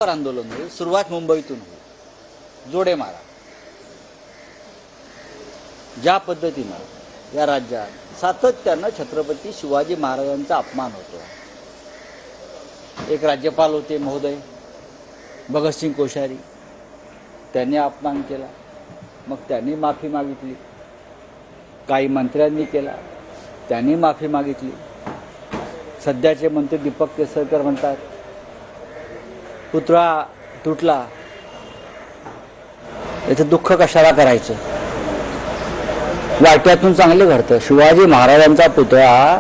आंदोलन होईल। सुरुवात मुंबईतून होईल। जोडे मारा। ज्या पद्धतीने या राज्यात सातत्याने छत्रपती शिवाजी महाराजांचा अपमान होतो। एक राज्यपाल होते महोदय भगतसिंग कोश्यारी, त्यांनी अपमान केला, मग त्यांनी माफी मागितली। काही मंत्र्यांनी केला, त्यांनी माफी मागितली। सध्याचे मंत्री दीपक केसरकर म्हणतात पुतळा तुटला, याचं दुःख कशाला करायचं, वाट्यातून चांगले घडतं। शिवाजी महाराजांचा पुतळा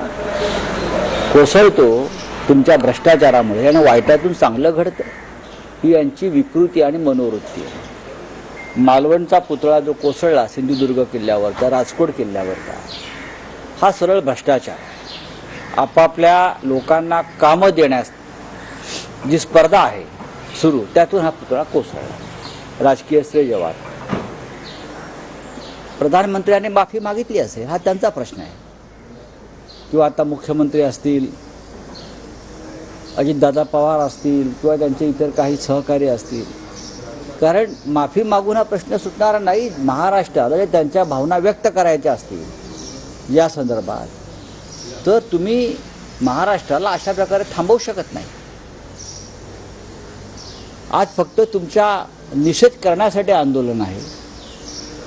कोसळतो तुमच्या भ्रष्टाचारामुळे आणि वाट्यातून चांगलं घडतं, ही यांची विकृती आणि मनोवृत्ती आहे। मालवणचा पुतळा जो कोसळला सिंधुदुर्ग किल्ल्यावरचा, राजकोट किल्ल्यावरचा, हा सरळ भ्रष्टाचार। आपापल्या लोकांना कामं देण्यास जी स्पर्धा आहे सुरू, त्यातून हा पुतळा कोसळला। राजकीय श्रेयवाद। प्रधानमंत्र्यांनी माफी मागितली असेल, हा त्यांचा प्रश्न आहे, किंवा आता मुख्यमंत्री असतील, अजितदादा पवार असतील, किंवा त्यांचे इतर काही सहकारी असतील, कारण माफी मागून हा प्रश्न सुटणारा नाही। महाराष्ट्राला त्यांच्या भावना व्यक्त करायच्या असतील या संदर्भात, तर तुम्ही महाराष्ट्राला अशा प्रकारे थांबवू शकत नाही। आज फक्त तुमच्या निषेध करण्यासाठी आंदोलन आहे।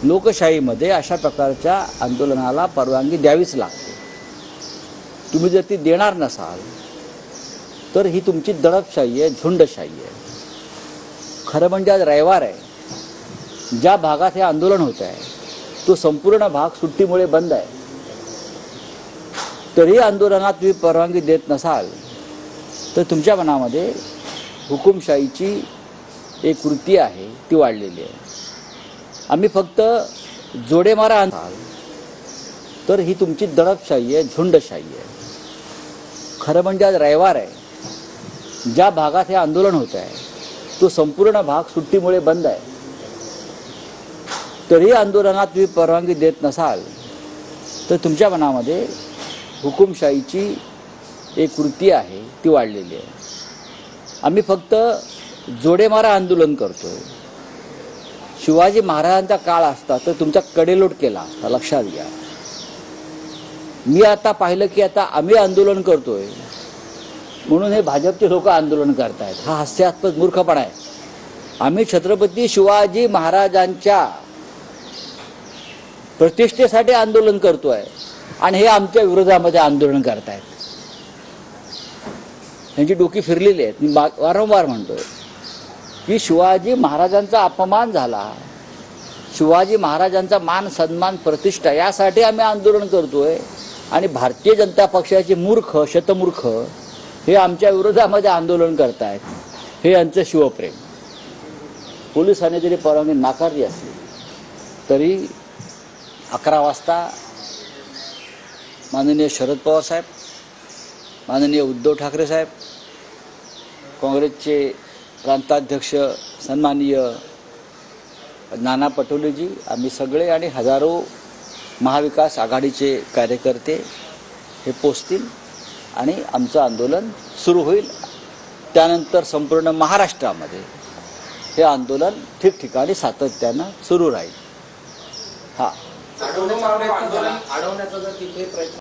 लोकशाहीमध्ये अशा प्रकारच्या आंदोलनाला परवानगी द्यावीच लागते। तुम्ही जर ती देणार नसाल तर ही तुमची दडपशाही आहे, झुंडशाही आहे। खरं म्हणजे आज रविवार आहे। ज्या भागात हे आंदोलन होत आहे तो संपूर्ण भाग सुट्टीमुळे बंद आहे। तरी आंदोलनात तुम्ही परवानगी देत नसाल तर तुमच्या मनामध्ये हुकुमशाहीची एक वृत्ती आहे, ती वाढलेली आहे। आम्ही फक्त जोडे मारा असाल तर ही तुमची दडपशाही आहे, झुंडशाही आहे। खरं म्हणजे आज रविवार आहे। ज्या भागात हे आंदोलन होत आहे तो संपूर्ण भाग सुट्टीमुळे बंद आहे। तरी आंदोलनात तुम्ही परवानगी देत नसाल तर तुमच्या मनामध्ये हुकुमशाहीची एक वृत्ती आहे, ती वाढलेली आहे। आम्ही फक्त जोडे मारा आंदोलन करतोय। शिवाजी महाराजांचा काळ असता तर तुमचा कडेलोट केला असता, लक्षात घ्या। मी आता पाहिलं की आता आम्ही आंदोलन करतोय म्हणून हे भाजपचे लोक आंदोलन करतायत, हा हास्यास्पद मूर्खपणा आहे। आम्ही छत्रपती शिवाजी महाराजांच्या प्रतिष्ठेसाठी आंदोलन करतोय आणि हे आमच्या विरोधामध्ये आंदोलन करतायत। यांची डोकी फिरलेली आहेत। मी वारंवार म्हणतोय की शिवाजी महाराजांचा अपमान झाला, शिवाजी महाराजांचा मान सन्मान प्रतिष्ठा यासाठी आम्ही आंदोलन करतोय, आणि भारतीय जनता पक्षाचे मूर्ख शतमूर्ख हे आमच्या विरोधामध्ये आंदोलन करतायत, हे यांचं शिवप्रेम। पोलिसांनी जरी परवानगी नाकारली असली तरी 11 वाजता माननीय शरद पवार साहेब, माननीय उद्धव ठाकरे साहेब, काँग्रेसचे प्रांताध्यक्ष सन्माननीय नाना पटोलेजी, आम्ही सगळे आणि हजारो महाविकास आघाडीचे कार्यकर्ते हे पोचतील आणि आमचं आंदोलन सुरू होईल। त्यानंतर संपूर्ण महाराष्ट्रामध्ये हे आंदोलन ठिकठिकाणी सातत्यानं सुरू राहील। हा, अडवण्याचा जर तिथे प्रयत्न